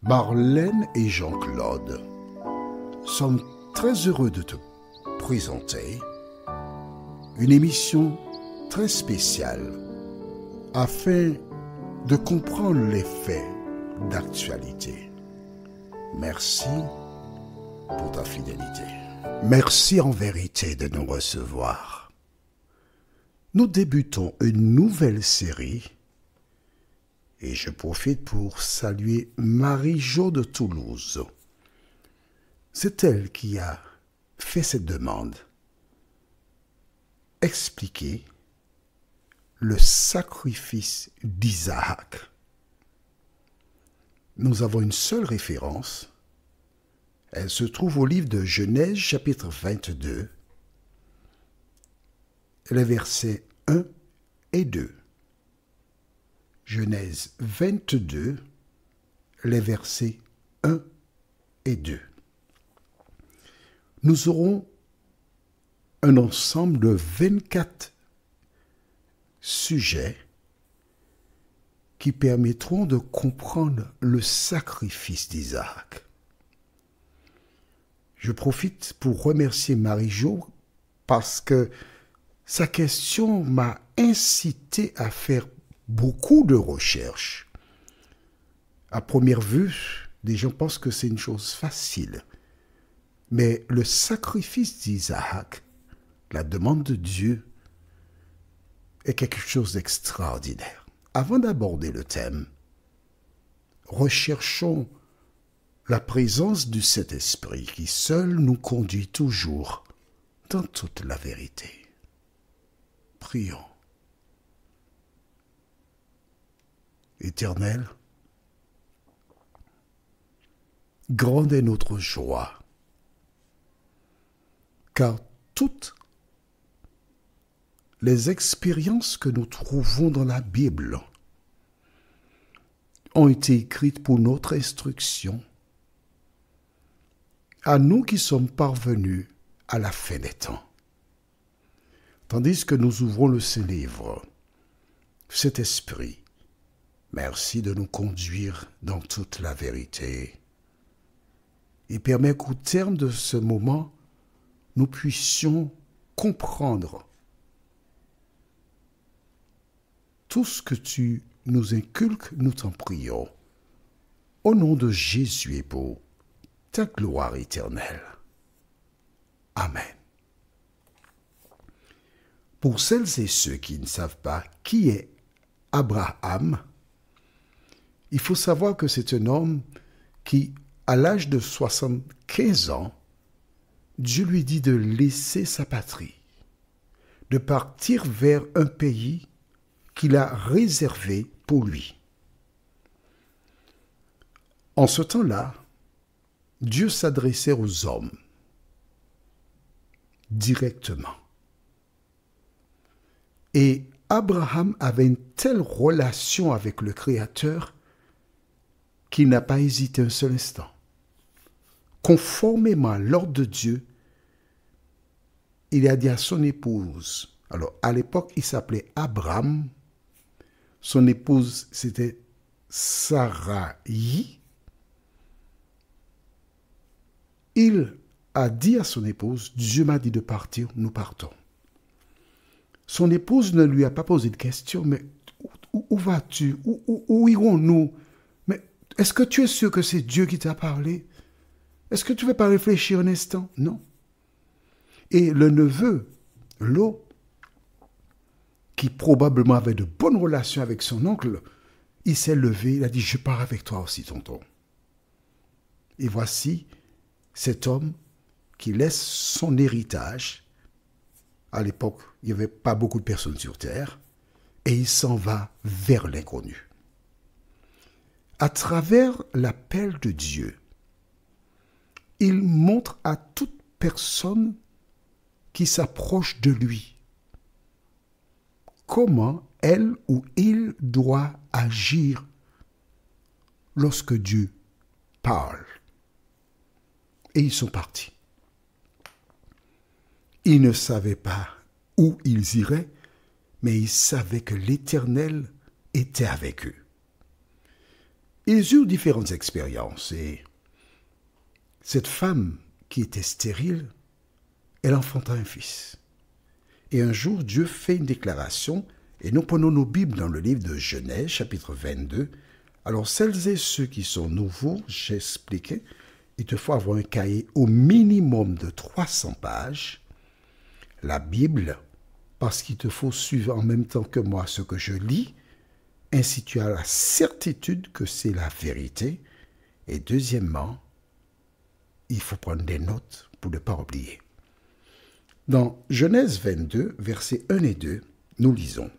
Marlène et Jean-Claude sommes très heureux de te présenter une émission très spéciale afin de comprendre les faits d'actualité. Merci pour ta fidélité. Merci en vérité de nous recevoir. Nous débutons une nouvelle série et je profite pour saluer Marie-Jo de Toulouse. C'est elle qui a fait cette demande. Expliquer le sacrifice d'Isaac. Nous avons une seule référence. Elle se trouve au livre de Genèse, chapitre 22, les versets 1 et 2. Genèse 22, les versets 1 et 2. Nous aurons un ensemble de 24 sujets qui permettront de comprendre le sacrifice d'Isaac. Je profite pour remercier Marie-Jo parce que sa question m'a incité à faire beaucoup de recherches. À première vue, des gens pensent que c'est une chose facile. Mais le sacrifice d'Isaac, la demande de Dieu, est quelque chose d'extraordinaire. Avant d'aborder le thème, recherchons la présence du Saint-Esprit qui seul nous conduit toujours dans toute la vérité. Prions. Éternel, grande est notre joie, car toutes les expériences que nous trouvons dans la Bible ont été écrites pour notre instruction, à nous qui sommes parvenus à la fin des temps. Tandis que nous ouvrons le Saint-Livre, cet esprit, merci de nous conduire dans toute la vérité et permet qu'au terme de ce moment, nous puissions comprendre tout ce que tu nous inculques, nous t'en prions, au nom de Jésus et pour ta gloire éternelle. Amen. Pour celles et ceux qui ne savent pas qui est Abraham, il faut savoir que c'est un homme qui, à l'âge de 75 ans, Dieu lui dit de laisser sa patrie, de partir vers un pays qu'il a réservé pour lui. En ce temps-là, Dieu s'adressait aux hommes directement. Et Abraham avait une telle relation avec le Créateur qu'il n'a pas hésité un seul instant. Conformément à l'ordre de Dieu, il a dit à son épouse, alors à l'époque il s'appelait Abraham, son épouse c'était Sarai. Il a dit à son épouse, Dieu m'a dit de partir, nous partons. Son épouse ne lui a pas posé de question, mais où vas-tu? Où irons-nous? Mais est-ce que tu es sûr que c'est Dieu qui t'a parlé? Est-ce que tu ne veux pas réfléchir un instant? Non. Et le neveu, Lot, qui probablement avait de bonnes relations avec son oncle, il s'est levé, il a dit, je pars avec toi aussi, tonton. Et voici cet homme qui laisse son héritage. À l'époque, il n'y avait pas beaucoup de personnes sur terre, et il s'en va vers l'inconnu. À travers l'appel de Dieu, il montre à toute personne qui s'approche de lui comment elle ou il doit agir lorsque Dieu parle. Et ils sont partis. Ils ne savaient pas où ils iraient, mais ils savaient que l'Éternel était avec eux. Ils eurent différentes expériences et cette femme qui était stérile, elle enfanta un fils. Et un jour, Dieu fait une déclaration, et nous prenons nos Bibles dans le livre de Genèse, chapitre 22. Alors, celles et ceux qui sont nouveaux, j'expliquais, il te faut avoir un cahier au minimum de 300 pages, la Bible, parce qu'il te faut suivre en même temps que moi ce que je lis, ainsi tu as la certitude que c'est la vérité. Et deuxièmement, il faut prendre des notes pour ne pas oublier. Dans Genèse 22, versets 1 et 2, nous lisons.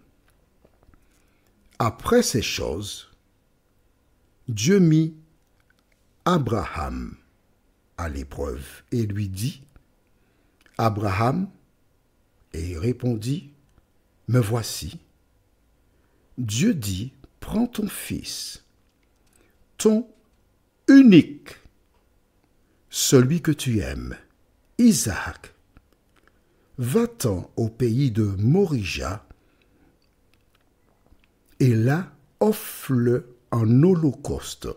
Après ces choses, Dieu mit Abraham à l'épreuve et lui dit, Abraham, et il répondit, me voici. Dieu dit, prends ton fils, ton unique, celui que tu aimes, Isaac, va-t'en au pays de Morija, et là, offre-le en holocauste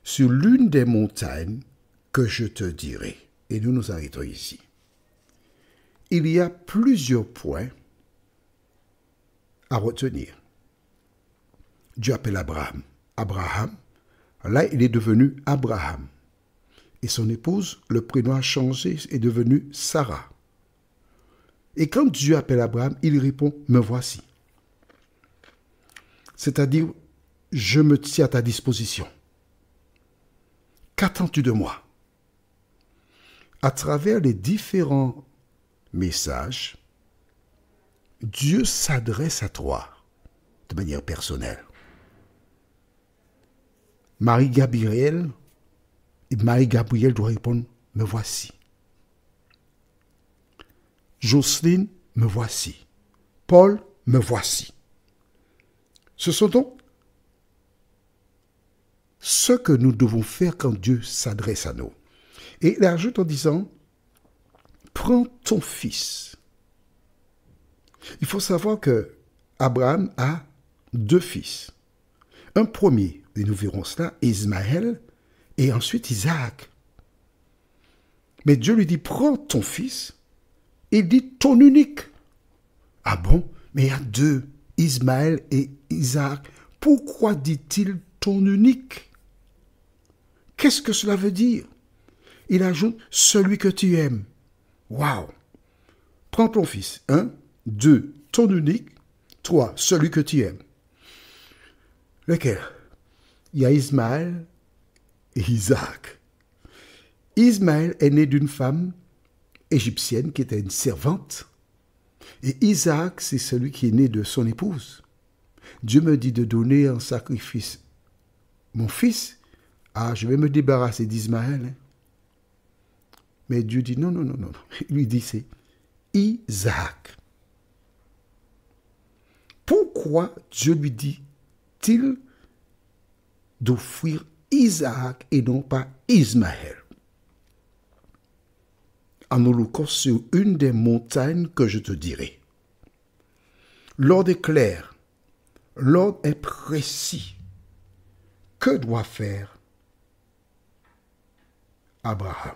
sur l'une des montagnes que je te dirai. Et nous nous arrêtons ici. Il y a plusieurs points à retenir. Dieu appelle Abraham. Abraham, là, il est devenu Abraham. Et son épouse, le prénom a changé, est devenu Sarah. Et quand Dieu appelle Abraham, il répond, me voici. C'est-à-dire, je me tiens à ta disposition. Qu'attends-tu de moi? À travers les différents messages, Dieu s'adresse à toi de manière personnelle. Marie-Gabrielle doit répondre, me voici. Jocelyne, me voici. Paul, me voici. Ce sont donc ce que nous devons faire quand Dieu s'adresse à nous. Et il ajoute en disant, prends ton fils. Il faut savoir que Abraham a 2 fils. Un premier, et nous verrons cela, Ismaël, et ensuite Isaac. Mais Dieu lui dit, prends ton fils, et il dit ton unique. Ah bon? Mais il y a 2, Ismaël et Isaac. Pourquoi dit-il ton unique? Qu'est-ce que cela veut dire? Il ajoute celui que tu aimes. Waouh! Prends ton fils. 1, 2, ton unique. 3, celui que tu aimes. Lequel? Il y a Ismaël et Isaac. Ismaël est né d'une femme égyptienne qui était une servante. Et Isaac, c'est celui qui est né de son épouse. Dieu me dit de donner en sacrifice mon fils. Ah, je vais me débarrasser d'Ismaël. Mais Dieu dit non. Il lui dit c'est Isaac. Pourquoi Dieu lui dit-il d'offrir Isaac et non pas Ismaël en holocauste sur une des montagnes que je te dirai? L'ordre est clair, l'ordre est précis. Que doit faire Abraham?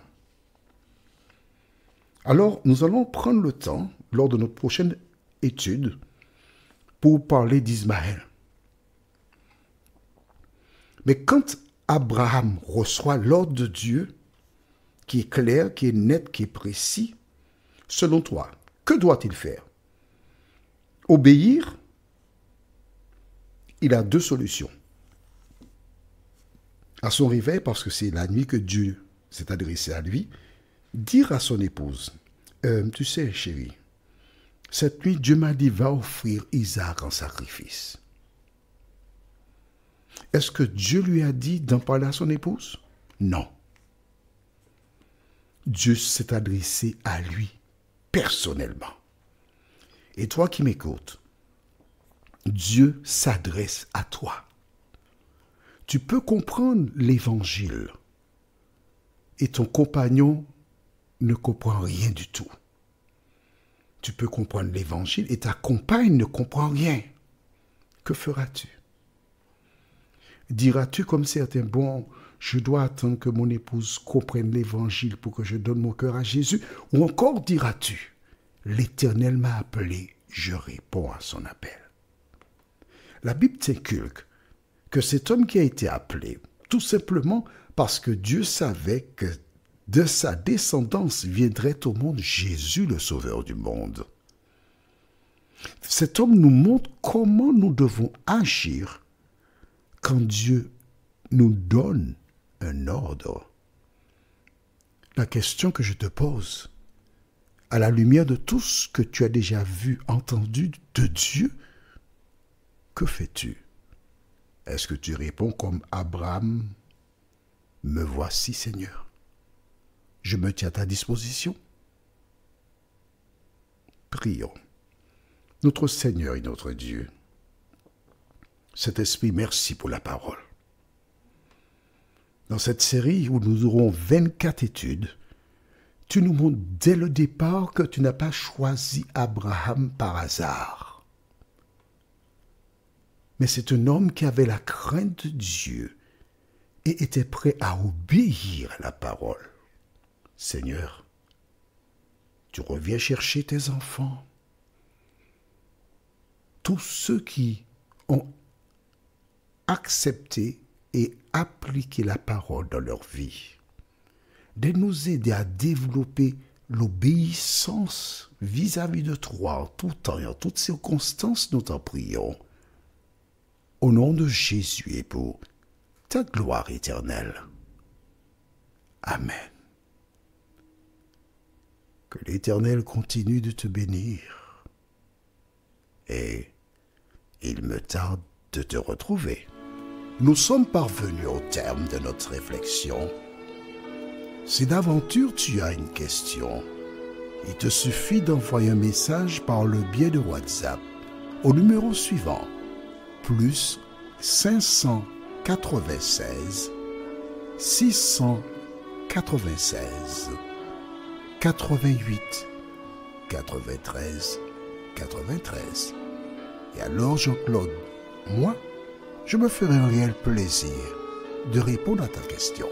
Alors, nous allons prendre le temps, lors de notre prochaine étude, pour parler d'Ismaël. Mais quand Abraham reçoit l'ordre de Dieu, qui est clair, qui est net, qui est précis, selon toi, que doit-il faire? Obéir? Il a 2 solutions. À son réveil, parce que c'est la nuit que Dieu s'est adressé à lui, dire à son épouse, tu sais, chérie, cette nuit, Dieu m'a dit, va offrir Isaac en sacrifice. Est-ce que Dieu lui a dit d'en parler à son épouse? Non. Dieu s'est adressé à lui, personnellement. Et toi qui m'écoutes, Dieu s'adresse à toi. Tu peux comprendre l'évangile et ton compagnon ne comprend rien du tout. Tu peux comprendre l'évangile et ta compagne ne comprend rien. Que feras-tu? Diras-tu comme certains, bon, je dois attendre que mon épouse comprenne l'évangile pour que je donne mon cœur à Jésus? Ou encore diras-tu, l'Éternel m'a appelé, je réponds à son appel. La Bible t'inculque que cet homme qui a été appelé, tout simplement parce que Dieu savait que de sa descendance viendrait au monde Jésus, le Sauveur du monde. Cet homme nous montre comment nous devons agir quand Dieu nous donne un ordre. La question que je te pose, à la lumière de tout ce que tu as déjà vu, entendu de Dieu, que fais-tu? Est-ce que tu réponds comme Abraham, « Me voici, Seigneur. Je me tiens à ta disposition. » Prions. Notre Seigneur et notre Dieu, Saint-Esprit, merci pour la parole. Dans cette série où nous aurons 24 études, tu nous montres dès le départ que tu n'as pas choisi Abraham par hasard. Mais c'est un homme qui avait la crainte de Dieu et était prêt à obéir à la parole. Seigneur, tu reviens chercher tes enfants. Tous ceux qui ont accepté et appliqué la parole dans leur vie, de nous aider à développer l'obéissance vis-à-vis de toi en tout temps et en toutes circonstances, nous t'en prions. Au nom de Jésus et pour ta gloire éternelle. Amen. Que l'Éternel continue de te bénir. Et il me tarde de te retrouver. Nous sommes parvenus au terme de notre réflexion. Si d'aventure tu as une question, il te suffit d'envoyer un message par le biais de WhatsApp au numéro suivant, plus 596 696 88 93 93. Et alors Jean-Claude, moi, je me ferai un réel plaisir de répondre à ta question.